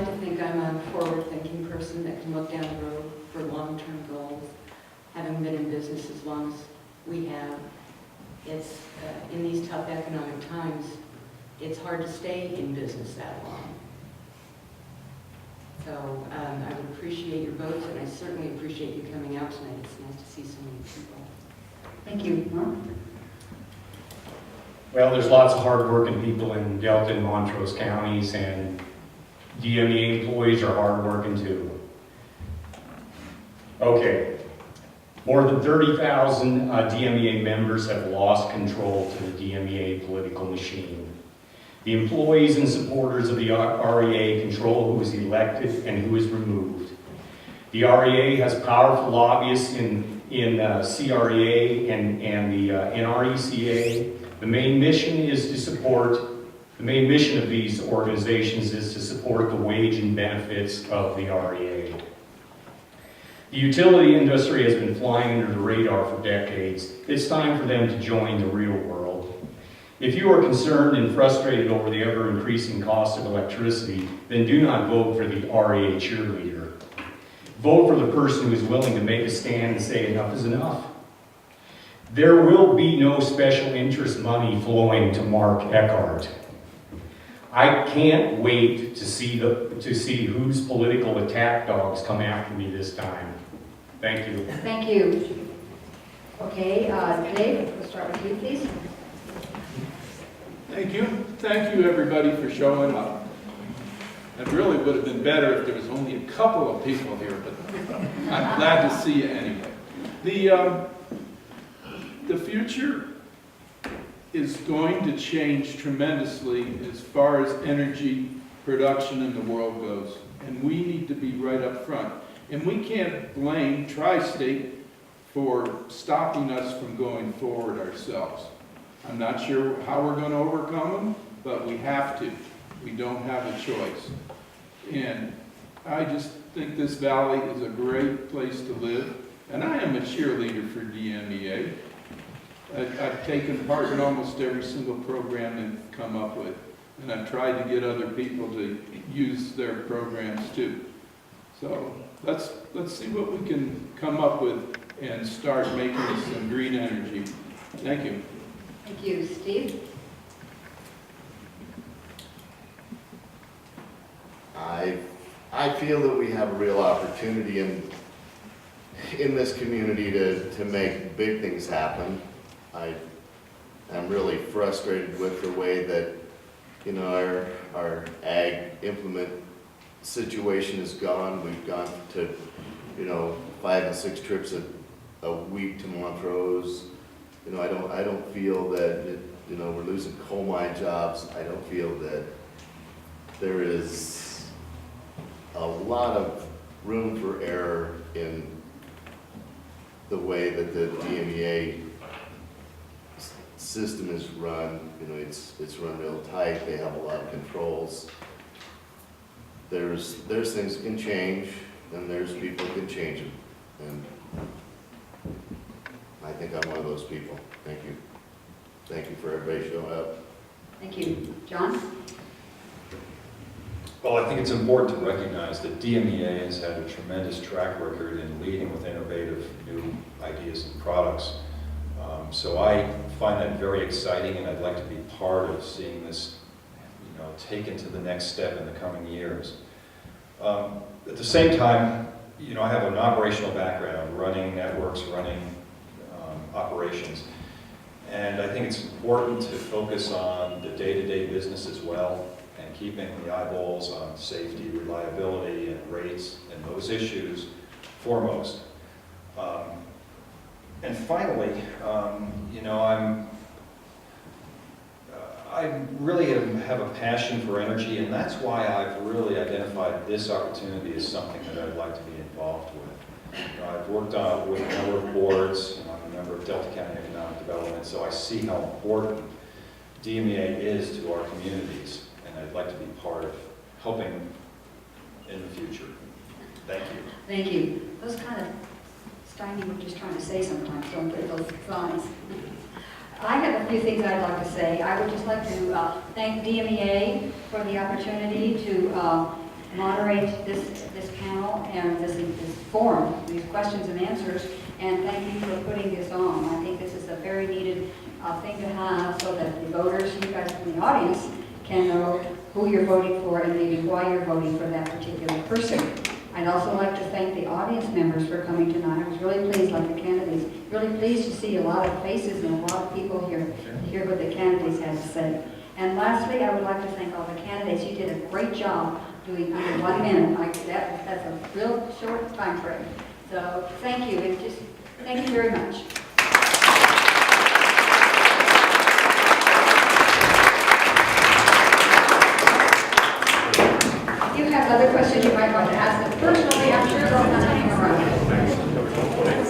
like to think I'm a forward-thinking person that can look down the road for long-term goals. Having been in business as long as we have, it's in these tough economic times, it's hard to stay in business that long. So I would appreciate your votes, and I certainly appreciate you coming out tonight. It's nice to see so many people. Thank you. Mark? Well, there's lots of hardworking people in Delta and Montrose counties, and DMEA employees are hardworking too. Okay, more than 30,000 DMEA members have lost control to the DMEA political machine. The employees and supporters of the REA control who is elected and who is removed. The REA has powerful lobbyists in CREA and the NRECA. The main mission of these organizations is to support the wage and benefits of the REA. The utility industry has been flying under the radar for decades. It's time for them to join the real world. If you are concerned and frustrated over the ever-increasing cost of electricity, then do not vote for the REA cheerleader. Vote for the person who is willing to make a stand and say enough is enough. There will be no special interest money flowing to Mark Eckhart. I can't wait to see whose political attack dogs come after me this time. Thank you. Thank you. Okay, Dave, we'll start with you, please. Thank you. Thank you, everybody, for showing up. It really would have been better if there was only a couple of people here, but I'm glad to see you anyway. The future is going to change tremendously as far as energy production in the world goes, and we need to be right up front. And we can't blame Tri-State for stopping us from going forward ourselves. I'm not sure how we're going to overcome them, but we have to. We don't have a choice. And I just think this valley is a great place to live. And I am a cheerleader for DMEA. I've taken part in almost every single program they've come up with. And I've tried to get other people to use their programs too. So let's see what we can come up with and start making some green energy. Thank you. Thank you. Steve? I feel that we have a real opportunity in this community to make big things happen. I'm really frustrated with the way that, you know, our ag implement situation has gone. We've gone to, you know, 5 and 6 trips a week to Montrose. You know, I don't feel that, you know, we're losing coal mine jobs. I don't feel that there is a lot of room for error in the way that the DMEA system is run. You know, it's run real tight. They have a lot of controls. There's things that can change, and there's people who can change them. And I think I'm one of those people. Thank you. Thank you for everybody showing up. Thank you. John? Well, I think it's important to recognize that DMEA has had a tremendous track record in leading with innovative new ideas and products. So I find that very exciting, and I'd like to be part of seeing this, you know, taken to the next step in the coming years. At the same time, you know, I have an operational background, running networks, running operations, and I think it's important to focus on the day-to-day business as well, and keeping the eyeballs on safety, reliability, and rates, and those issues foremost. And finally, you know, I really have a passion for energy, and that's why I've really identified this opportunity as something that I'd like to be involved with. You know, I've worked with a number of boards, and I'm a member of Delta County Economic Development, so I see how important DMEA is to our communities, and I'd like to be part of helping in the future. Thank you. Thank you. Those kind of Steiny were just trying to say sometimes, don't get those signs. I have a few things I'd like to say. I would just like to thank DMEA for the opportunity to moderate this panel and this forum, these questions and answers, and thank you for putting this on. I think this is a very needed thing to have so that the voters, you guys in the audience, can know who you're voting for and maybe why you're voting for that particular person. I'd also like to thank the audience members for coming tonight. I was really pleased, like the candidates, really pleased to see a lot of faces and a lot of people here to hear what the candidates had to say. And lastly, I would like to thank all the candidates. You did a great job doing under 1 minute. That's a real short time frame. So thank you, and just thank you very much. If you have other questions you might want to ask them personally, I'm sure they'll come around.